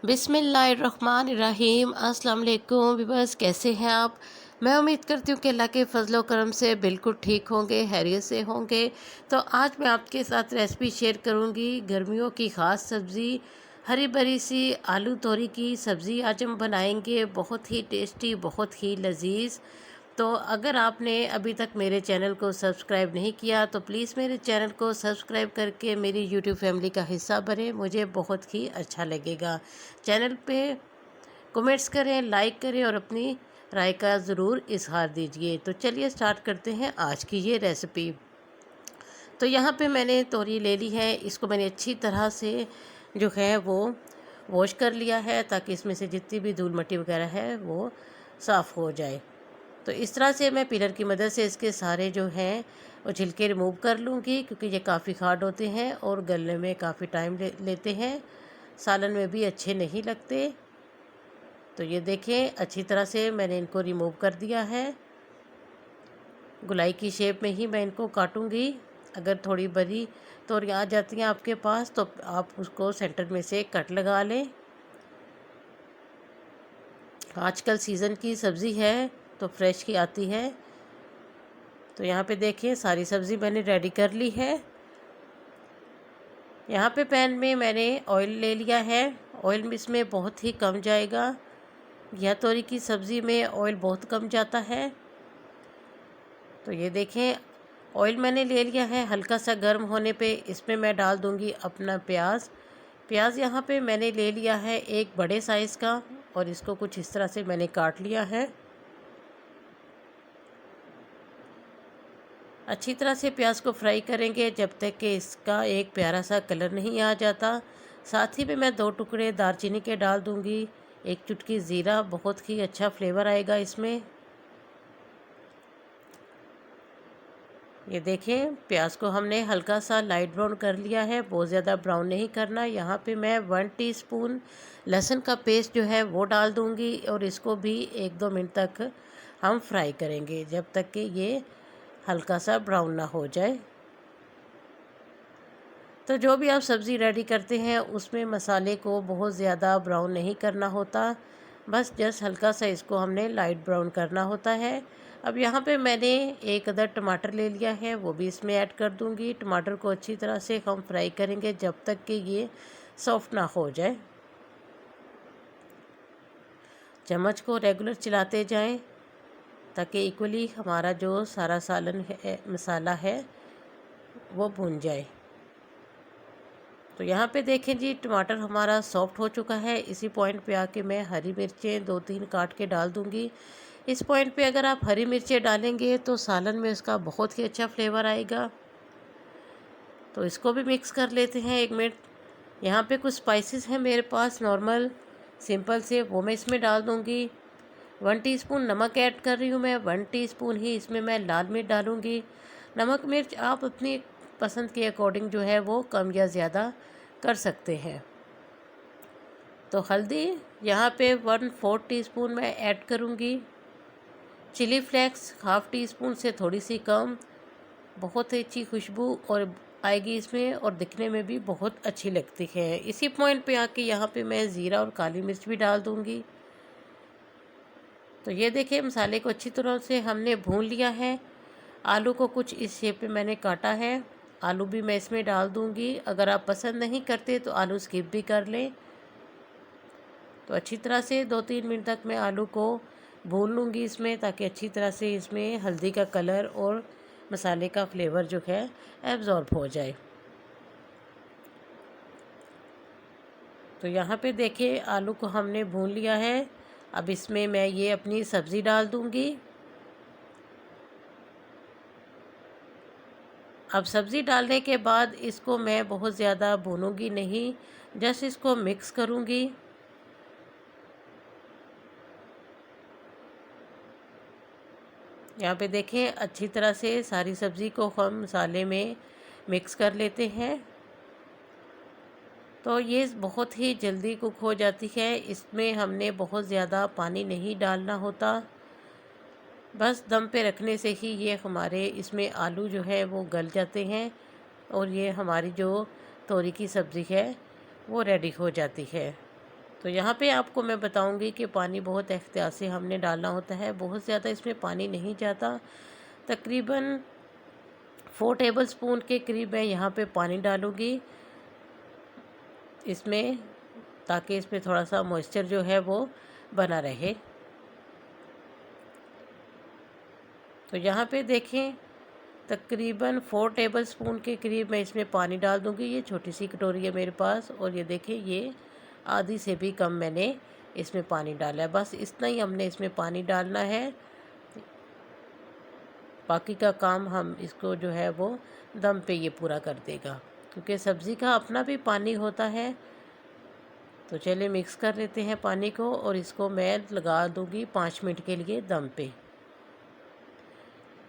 बिस्मिल्लाहिर्रहमानिर्रहीम। अस्सलाम वालेकुम व्यूअर्स, कैसे हैं आप? मैं उम्मीद करती हूँ कि अल्लाह के फजलो करम से बिल्कुल ठीक होंगे, खैरियत से होंगे। तो आज मैं आपके साथ रेसिपी शेयर करूँगी। गर्मियों की ख़ास सब्ज़ी हरी भरी सी आलू तोरी की सब्ज़ी आज हम बनाएंगे। बहुत ही टेस्टी, बहुत ही लजीज। तो अगर आपने अभी तक मेरे चैनल को सब्सक्राइब नहीं किया तो प्लीज़ मेरे चैनल को सब्सक्राइब करके मेरी यूट्यूब फैमिली का हिस्सा बने, मुझे बहुत ही अच्छा लगेगा। चैनल पे कमेंट्स करें, लाइक करें और अपनी राय का ज़रूर इजहार दीजिए। तो चलिए स्टार्ट करते हैं आज की ये रेसिपी। तो यहाँ पे मैंने तोरी ले ली है, इसको मैंने अच्छी तरह से जो है वो वॉश कर लिया है ताकि इसमें से जितनी भी धूल मिट्टी वगैरह है वो साफ़ हो जाए। तो इस तरह से मैं पिलर की मदद से इसके सारे जो हैं वो छिलके रिमूव कर लूँगी, क्योंकि ये काफ़ी हार्ड होते हैं और गलने में काफ़ी टाइम लेते हैं, सालन में भी अच्छे नहीं लगते। तो ये देखें, अच्छी तरह से मैंने इनको रिमूव कर दिया है। गुलाई की शेप में ही मैं इनको काटूँगी। अगर थोड़ी बड़ी तोरियाँ आ जाती हैं आपके पास तो आप उसको सेंटर में से कट लगा लें। आजकल सीज़न की सब्ज़ी है तो फ्रेश की आती है। तो यहाँ पे देखिए सारी सब्ज़ी मैंने रेडी कर ली है। यहाँ पे पैन में मैंने ऑयल ले लिया है। ऑयल इसमें बहुत ही कम जाएगा। यह तोरी की सब्ज़ी में ऑयल बहुत कम जाता है। तो ये देखें, ऑयल मैंने ले लिया है। हल्का सा गर्म होने पे इसमें मैं डाल दूँगी अपना प्याज। प्याज यहाँ पे मैंने ले लिया है एक बड़े साइज़ का और इसको कुछ इस तरह से मैंने काट लिया है। अच्छी तरह से प्याज को फ्राई करेंगे जब तक कि इसका एक प्यारा सा कलर नहीं आ जाता। साथ ही में मैं 2 टुकड़े दालचीनी के डाल दूँगी, एक चुटकी ज़ीरा, बहुत ही अच्छा फ्लेवर आएगा इसमें। ये देखें, प्याज को हमने हल्का सा लाइट ब्राउन कर लिया है, बहुत ज़्यादा ब्राउन नहीं करना। यहाँ पे मैं 1 टीस्पून लहसुन का पेस्ट जो है वो डाल दूँगी और इसको भी 1-2 मिनट तक हम फ्राई करेंगे जब तक कि ये हल्का सा ब्राउन ना हो जाए। तो जो भी आप सब्ज़ी रेडी करते हैं उसमें मसाले को बहुत ज़्यादा ब्राउन नहीं करना होता, बस जस्ट हल्का सा इसको हमने लाइट ब्राउन करना होता है। अब यहाँ पे मैंने एक अदर टमाटर ले लिया है, वो भी इसमें ऐड कर दूँगी। टमाटर को अच्छी तरह से हम फ्राई करेंगे जब तक कि ये सॉफ्ट ना हो जाए। चम्मच को रेगुलर चलाते जाएं ताकि इक्वली हमारा जो सारा सालन है, मसाला है, वो भुन जाए। तो यहाँ पे देखें जी, टमाटर हमारा सॉफ्ट हो चुका है। इसी पॉइंट पे आके मैं हरी मिर्चें 2-3 काट के डाल दूँगी। इस पॉइंट पे अगर आप हरी मिर्चें डालेंगे तो सालन में उसका बहुत ही अच्छा फ्लेवर आएगा। तो इसको भी मिक्स कर लेते हैं 1 मिनट। यहाँ पे कुछ स्पाइसेस हैं मेरे पास नॉर्मल सिंपल से, वो मैं इसमें डाल दूँगी। 1 टीस्पून नमक ऐड कर रही हूँ मैं, 1 टीस्पून ही इसमें मैं लाल मिर्च डालूँगी। नमक मिर्च आप अपनी पसंद के अकॉर्डिंग जो है वो कम या ज़्यादा कर सकते हैं। तो हल्दी यहाँ पे 1/4 टीस्पून मैं ऐड करूँगी। Chilli flakes half teaspoon से थोड़ी सी कम, बहुत ही अच्छी खुशबू और आएगी इसमें और दिखने में भी बहुत अच्छी लगती है। इसी पॉइंट पे आके यहाँ पे मैं ज़ीरा और काली मिर्च भी डाल दूँगी। तो ये देखिए, मसाले को अच्छी तरह से हमने भून लिया है। आलू को कुछ इस शेप में मैंने काटा है, आलू भी मैं इसमें डाल दूँगी। अगर आप पसंद नहीं करते तो आलू स्किप भी कर लें। तो अच्छी तरह से 2-3 मिनट तक मैं आलू को भून लूँगी इसमें, ताकि अच्छी तरह से इसमें हल्दी का कलर और मसाले का फ्लेवर जो है एब्ज़ॉर्ब हो जाए। तो यहाँ पे देखिए, आलू को हमने भून लिया है। अब इसमें मैं ये अपनी सब्ज़ी डाल दूँगी। अब सब्ज़ी डालने के बाद इसको मैं बहुत ज़्यादा भूनूंगी नहीं, जस्ट इसको मिक्स करूँगी। यहाँ पे देखें, अच्छी तरह से सारी सब्ज़ी को हम मसाले में मिक्स कर लेते हैं। तो ये बहुत ही जल्दी कुक हो जाती है, इसमें हमने बहुत ज़्यादा पानी नहीं डालना होता, बस दम पे रखने से ही ये हमारे इसमें आलू जो है वो गल जाते हैं और ये हमारी जो तोरी की सब्ज़ी है वो रेडी हो जाती है। तो यहाँ पे आपको मैं बताऊंगी कि पानी बहुत एहतियात से हमने डालना होता है, बहुत ज़्यादा इसमें पानी नहीं जाता। तकरीबन 4 टेबल स्पून के करीब मैं यहाँ पे पानी डालूँगी इसमें, ताकि इसमें थोड़ा सा मॉइस्चर जो है वो बना रहे। तो यहाँ पे देखें तकरीबन 4 टेबल स्पून के करीब मैं इसमें पानी डाल दूँगी। ये छोटी सी कटोरी है मेरे पास, और ये देखें ये आधी से भी कम मैंने इसमें पानी डाला है। बस इतना ही हमने इसमें पानी डालना है, बाकी का काम हम इसको जो है वो दम पे ये पूरा कर देगा, क्योंकि सब्ज़ी का अपना भी पानी होता है। तो चलिए मिक्स कर लेते हैं पानी को, और इसको मैं लगा दूँगी 5 मिनट के लिए दम पे।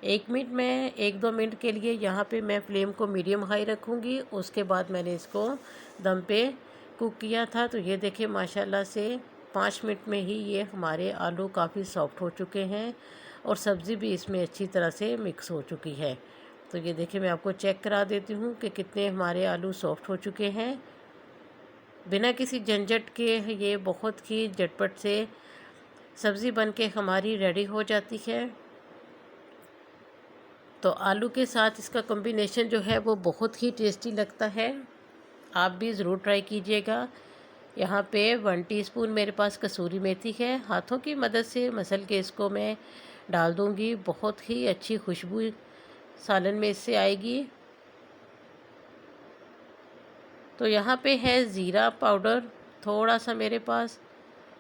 1-2 मिनट के लिए यहाँ पे मैं फ्लेम को मीडियम हाई रखूँगी। उसके बाद मैंने इसको दम पे कुक किया था। तो ये देखिए माशाल्लाह से 5 मिनट में ही ये हमारे आलू काफ़ी सॉफ्ट हो चुके हैं, और सब्ज़ी भी इसमें अच्छी तरह से मिक्स हो चुकी है। तो ये देखिए मैं आपको चेक करा देती हूँ कि कितने हमारे आलू सॉफ्ट हो चुके हैं। बिना किसी झंझट के ये बहुत ही झटपट से सब्ज़ी बन के हमारी रेडी हो जाती है। तो आलू के साथ इसका कॉम्बिनेशन जो है वो बहुत ही टेस्टी लगता है, आप भी ज़रूर ट्राई कीजिएगा। यहाँ पे 1 टीस्पून मेरे पास कसूरी मेथी है, हाथों की मदद से मसल के इसको मैं डाल दूँगी। बहुत ही अच्छी खुशबू सालन में इससे आएगी। तो यहाँ पे है ज़ीरा पाउडर थोड़ा सा मेरे पास,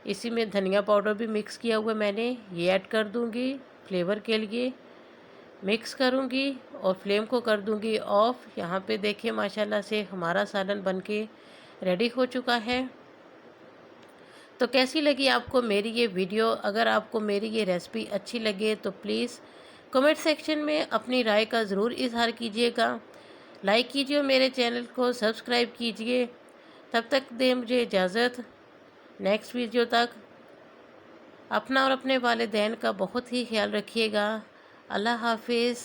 इसी में धनिया पाउडर भी मिक्स किया हुआ मैंने, ये ऐड कर दूँगी फ्लेवर के लिए। मिक्स करूँगी और फ्लेम को कर दूँगी ऑफ़। यहाँ पे देखिए माशाल्लाह से हमारा सालन बनके रेडी हो चुका है। तो कैसी लगी आपको मेरी ये वीडियो? अगर आपको मेरी ये रेसिपी अच्छी लगे तो प्लीज़ कमेंट सेक्शन में अपनी राय का ज़रूर इज़हार कीजिएगा। लाइक कीजिए, मेरे चैनल को सब्सक्राइब कीजिए। तब तक दें मुझे इजाज़त, नेक्स्ट वीडियो तक। अपना और अपने वालिदैन का बहुत ही ख्याल रखिएगा। अल्लाह हाफिज़।